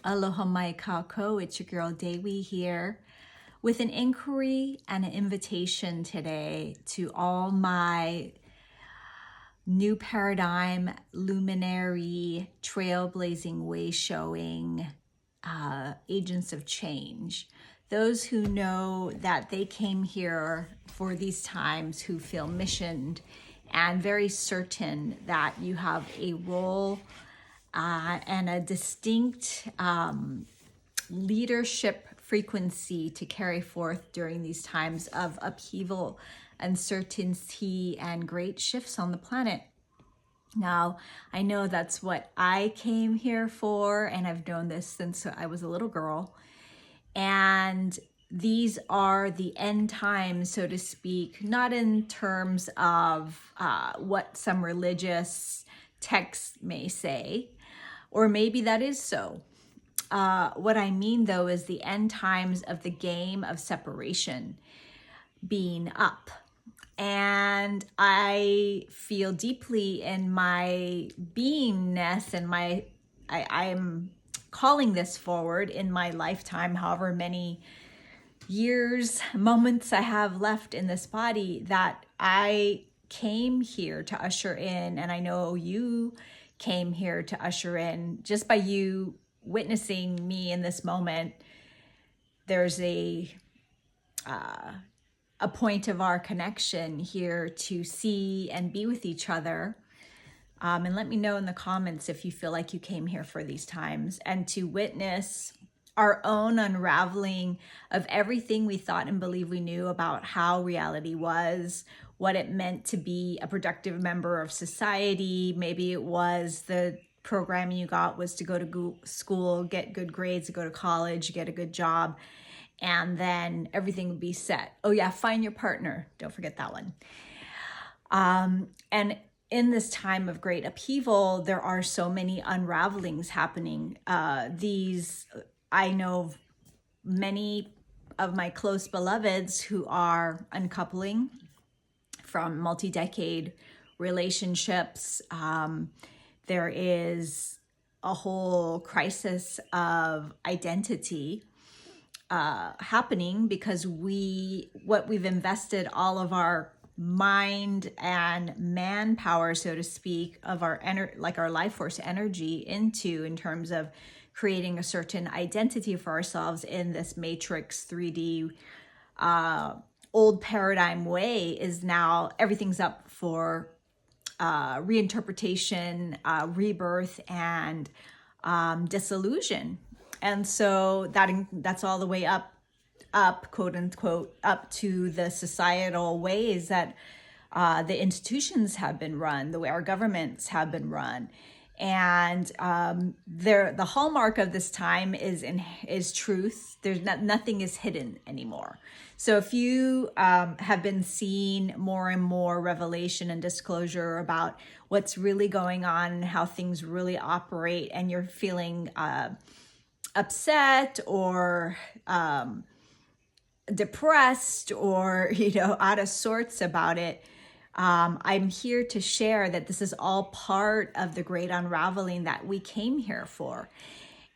Aloha mai kako, it's your girl Dewi here with an inquiry and an invitation today to all my new paradigm, luminary, trailblazing, way showing agents of change. Those who know that they came here for these times, who feel missioned and very certain that you have a role and a distinct leadership frequency to carry forth during these times of upheaval, uncertainty, and great shifts on the planet. Now, I know that's what I came here for, and I've known this since I was a little girl. And these are the end times, so to speak, not in terms of what some religious texts may say, or maybe that is so. What I mean, though, is the end times of the game of separation being up. And I feel deeply in my beingness and I am calling this forward in my lifetime, however many years, moments I have left in this body, that I came here to usher in, and I know you came here to usher in. Just by you witnessing me in this moment, there's a point of our connection here to see and be with each other. And let me know in the comments if you feel like you came here for these times, and to witness our own unraveling of everything we thought and believed we knew about how reality was, what it meant to be a productive member of society. Maybe it was the programming you got was to go to school, get good grades, go to college, get a good job, and then everything would be set. Oh yeah, find your partner. Don't forget that one. And in this time of great upheaval, there are so many unravelings happening. I know many of my close beloveds who are uncoupling from multi-decade relationships. There is a whole crisis of identity happening because what we've invested all of our mind and manpower, so to speak, of our our life force energy into, in terms of creating a certain identity for ourselves in this matrix 3D old paradigm way, is now everything's up for reinterpretation, rebirth, and disillusion. And so that's all the way up, quote unquote, up to the societal ways that the institutions have been run, the way our governments have been run. And the hallmark of this time is truth. There's nothing is hidden anymore. So if you have been seeing more and more revelation and disclosure about what's really going on and how things really operate, and you're feeling upset or depressed or out of sorts about it, I'm here to share that this is all part of the great unraveling that we came here for.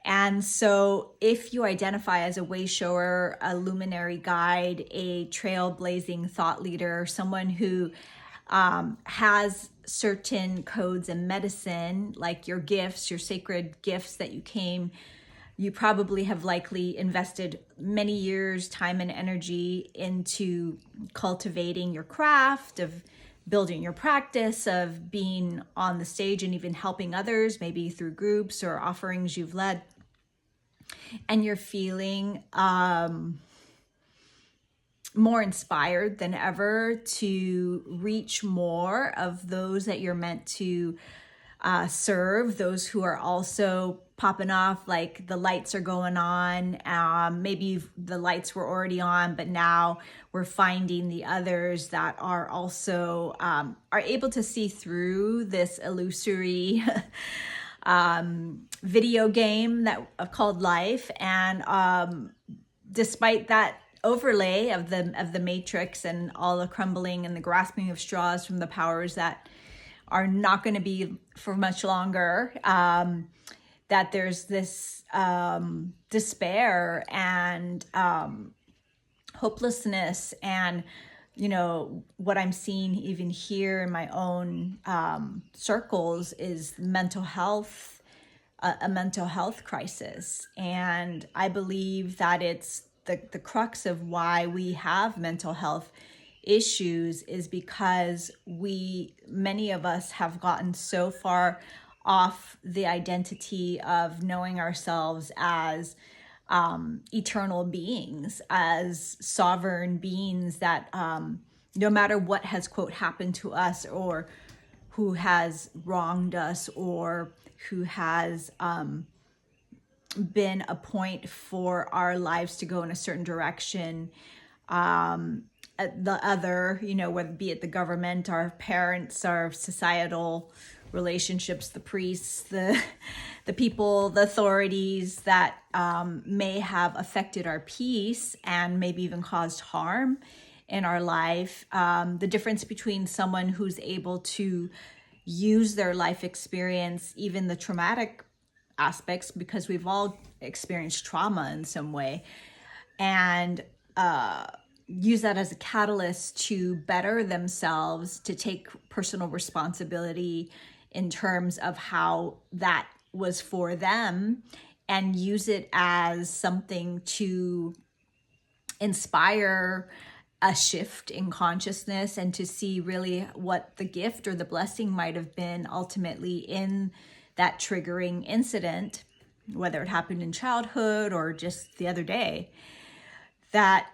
And so if you identify as a way shower, a luminary guide, a trailblazing thought leader, someone who has certain codes and medicine, like your gifts, your sacred gifts that you probably have likely invested many years, time and energy into cultivating your craft, of building your practice, of being on the stage and even helping others, maybe through groups or offerings you've led. And you're feeling more inspired than ever to reach more of those that you're meant to serve, those who are also popping off, like the lights are going on. Maybe the lights were already on, but now we're finding the others that are also are able to see through this illusory video game that called life. And despite that overlay of the matrix and all the crumbling and the grasping of straws from the powers that are not going to be for much longer, that there's this despair and hopelessness. And what I'm seeing even here in my own circles is mental health, a mental health crisis. And I believe that it's the crux of why we have mental health issues is because many of us have gotten so far off the identity of knowing ourselves as eternal beings, as sovereign beings that no matter what has, quote, happened to us, or who has wronged us, or who has been a point for our lives to go in a certain direction, the other, whether be it the government, our parents, our societal relationships, the priests, the people, the authorities that may have affected our peace and maybe even caused harm in our life. The difference between someone who's able to use their life experience, even the traumatic aspects, because we've all experienced trauma in some way, and use that as a catalyst to better themselves, to take personal responsibility in terms of how that was for them, and use it as something to inspire a shift in consciousness, and to see really what the gift or the blessing might have been ultimately in that triggering incident, whether it happened in childhood or just the other day. That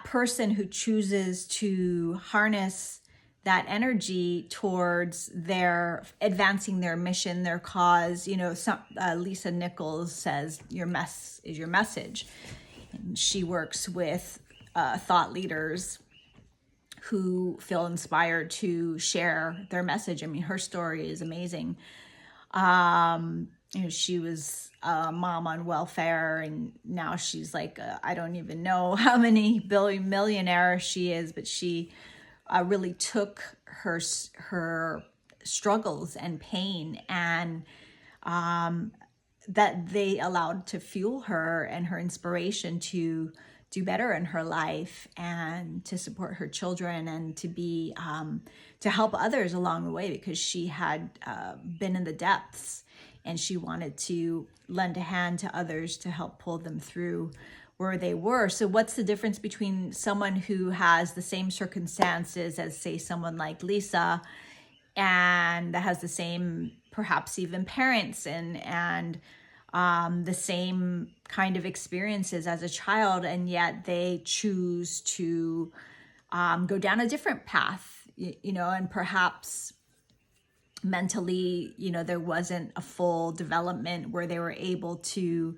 person who chooses to harness that energy towards their advancing their mission, their cause, Lisa Nichols says, your mess is your message. And she works with thought leaders who feel inspired to share their message. I mean, her story is amazing. She was a mom on welfare, and now she's like, I don't even know how many millionaire she is, but she really took her struggles and pain, and that they allowed to fuel her and her inspiration to do better in her life, and to support her children, and to be to help others along the way, because she had been in the depths, and she wanted to lend a hand to others to help pull them through where they were. So what's the difference between someone who has the same circumstances as, say, someone like Lisa, and that has the same, perhaps even parents, and the same kind of experiences as a child, and yet they choose to go down a different path, and perhaps mentally, there wasn't a full development where they were able to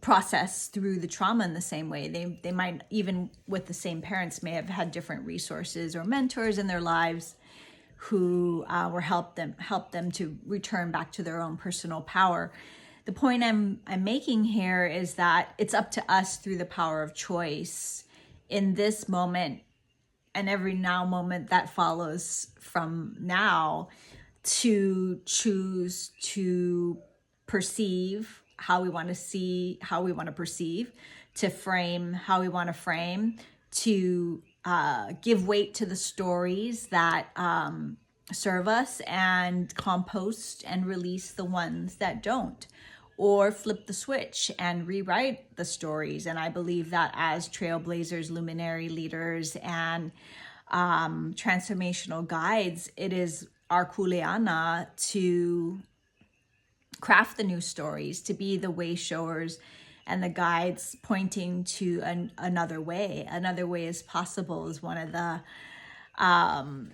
process through the trauma in the same way. They might, even with the same parents, may have had different resources or mentors in their lives who were help them to return back to their own personal power. The point I'm making here is that it's up to us, through the power of choice in this moment and every now moment that follows from now, to choose to perceive how we want to see, how we want to perceive, to frame how we want to frame, to give weight to the stories that serve us, and compost and release the ones that don't, or flip the switch and rewrite the stories. And I believe that as trailblazers, luminary leaders, and transformational guides, it is our kuleana to craft the new stories, to be the way showers and the guides pointing to another way. Another way is possible is one of the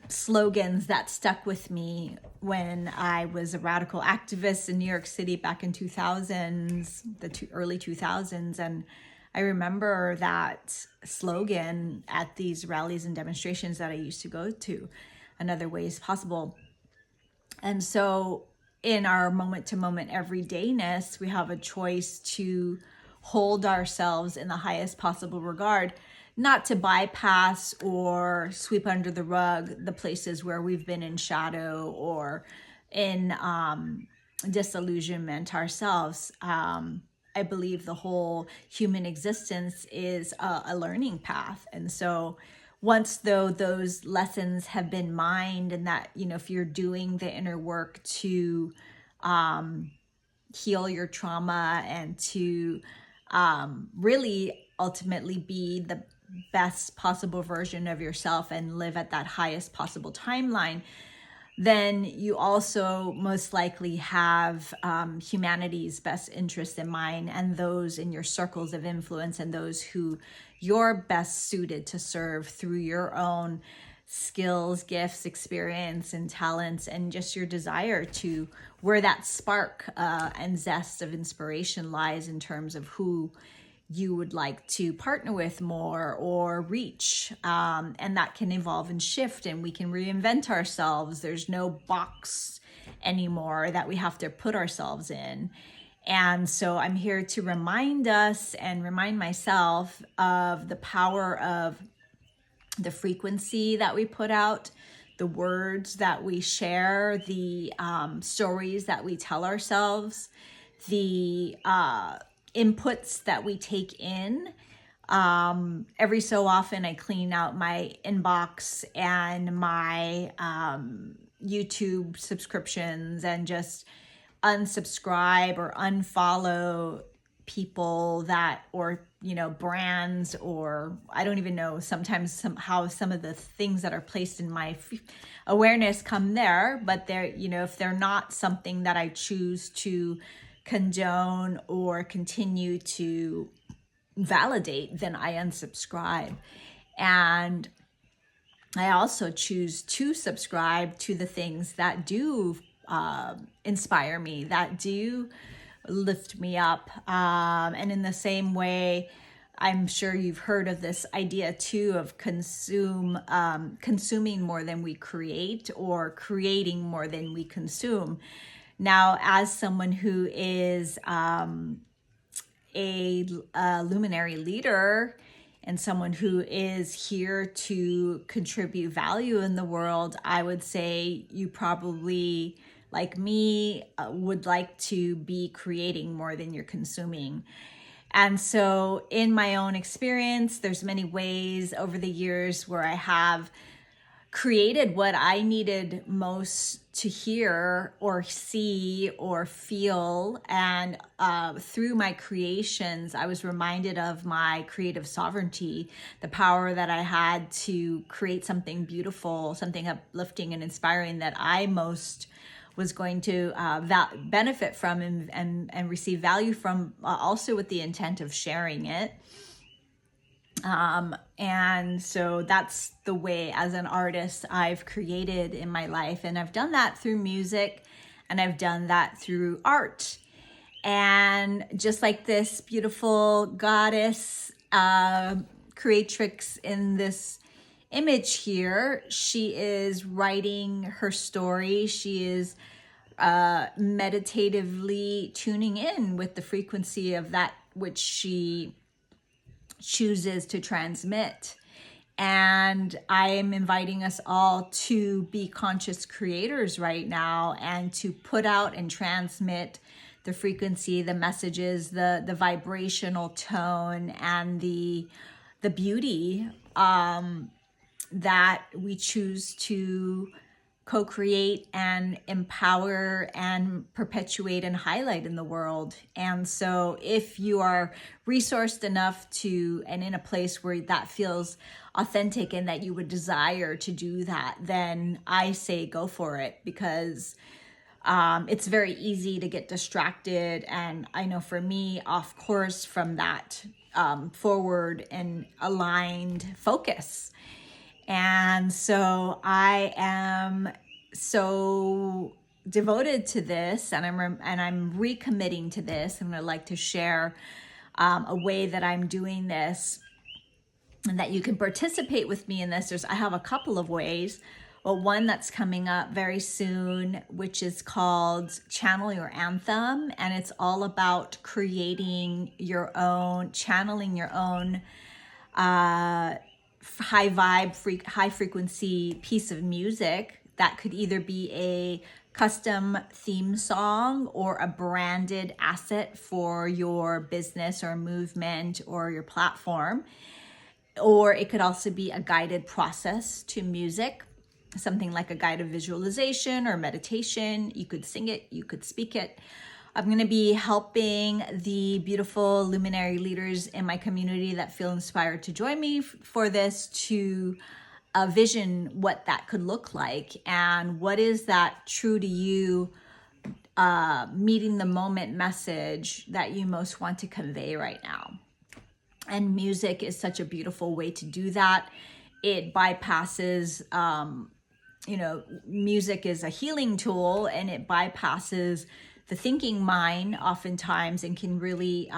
slogans that stuck with me when I was a radical activist in New York City back in 2000s, early 2000s. And I remember that slogan at these rallies and demonstrations that I used to go to, another way is possible. And so in our moment to moment everydayness, we have a choice to hold ourselves in the highest possible regard, not to bypass or sweep under the rug the places where we've been in shadow, or in disillusionment ourselves. I believe the whole human existence is a learning path. And so once though those lessons have been mined, and that, you know, if you're doing the inner work to heal your trauma and to really ultimately be the best possible version of yourself and live at that highest possible timeline, then you also most likely have humanity's best interest in mind, and those in your circles of influence, and those who you're best suited to serve through your own skills, gifts, experience, and talents, and just your desire to where that spark and zest of inspiration lies in terms of who you would like to partner with more or reach. And that can evolve and shift, and we can reinvent ourselves. There's no box anymore that we have to put ourselves in. And so I'm here to remind us and remind myself of the power of the frequency that we put out, the words that we share, the stories that we tell ourselves, the inputs that we take in. Every so often I clean out my inbox and my YouTube subscriptions and just unsubscribe or unfollow people that, or, you know, brands, or I don't even know, sometimes somehow some of the things that are placed in my awareness come there, but they're, you know, if they're not something that I choose to condone or continue to validate, then I unsubscribe. And I also choose to subscribe to the things that do inspire me, that do lift me up. And in the same way, I'm sure you've heard of this idea too of consuming more than we create, or creating more than we consume. Now, as someone who is a luminary leader and someone who is here to contribute value in the world, I would say you probably, like me, would like to be creating more than you're consuming. And so in my own experience, there's many ways over the years where I have created what I needed most to hear or see or feel. And through my creations, I was reminded of my creative sovereignty, the power that I had to create something beautiful, something uplifting and inspiring that I most was going to benefit from and receive value from, also with the intent of sharing it. And so that's the way as an artist I've created in my life. And I've done that through music, and I've done that through art. And just like this beautiful goddess creatrix in this image here, she is writing her story. She is meditatively tuning in with the frequency of that which she chooses to transmit. And I am inviting us all to be conscious creators right now, and to put out and transmit the frequency, the messages, the vibrational tone, and the beauty that we choose to co-create and empower and perpetuate and highlight in the world. And so if you are resourced enough to, and in a place where that feels authentic and that you would desire to do that, then I say go for it, because it's very easy to get distracted. And I know for me, off course from that forward and aligned focus. And so I am so devoted to this, and I'm recommitting to this. And I'd like to share a way that I'm doing this, and that you can participate with me in this. I have a couple of ways, but one that's coming up very soon, which is called Channel Your Anthem, and it's all about creating your own, channeling your own high vibe, high frequency piece of music that could either be a custom theme song or a branded asset for your business or movement or your platform. Or it could also be a guided process to music, something like a guided visualization or meditation. You could sing it, you could speak it. I'm going to be helping the beautiful luminary leaders in my community that feel inspired to join me for this to vision what that could look like and what is that true to you meeting the moment message that you most want to convey right now. And music is such a beautiful way to do that. It bypasses, music is a healing tool, and it bypasses the thinking mind oftentimes and can really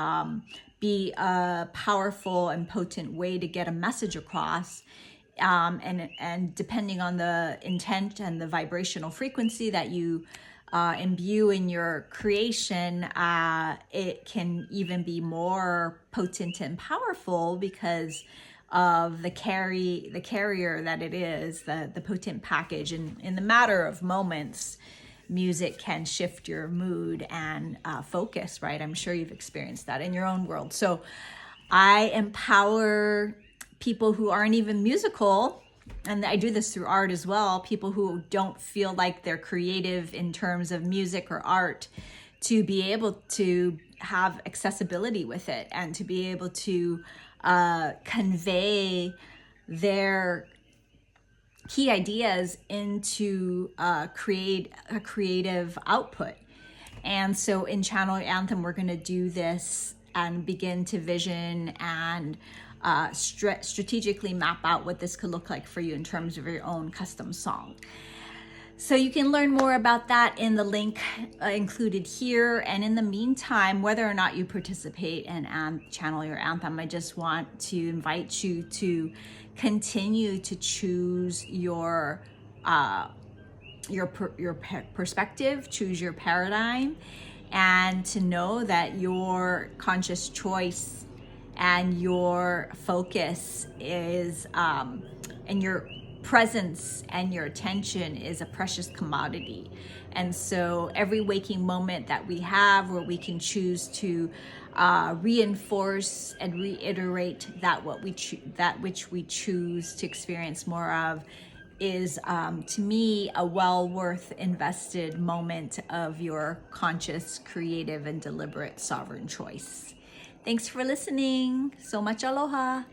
be a powerful and potent way to get a message across. And depending on the intent and the vibrational frequency that you imbue in your creation, it can even be more potent and powerful because of the carrier that it is, the potent package. And in the matter of moments, music can shift your mood and focus, right? I'm sure you've experienced that in your own world. So I empower people who aren't even musical, and I do this through art as well, people who don't feel like they're creative in terms of music or art, to be able to have accessibility with it and to be able to convey their key ideas into create a creative output. And so in Channel Your Anthem, we're going to do this and begin to vision and strategically map out what this could look like for you in terms of your own custom song. So you can learn more about that in the link included here. And in the meantime, whether or not you participate in Channel Your Anthem, I just want to invite you to continue to choose your perspective, choose your paradigm, and to know that your conscious choice and your focus is, and your presence and your attention is a precious commodity. And so every waking moment that we have where we can choose to reinforce and reiterate that which we choose to experience more of is, to me, a well worth invested moment of your conscious, creative, and deliberate sovereign choice. Thanks for listening. So much aloha.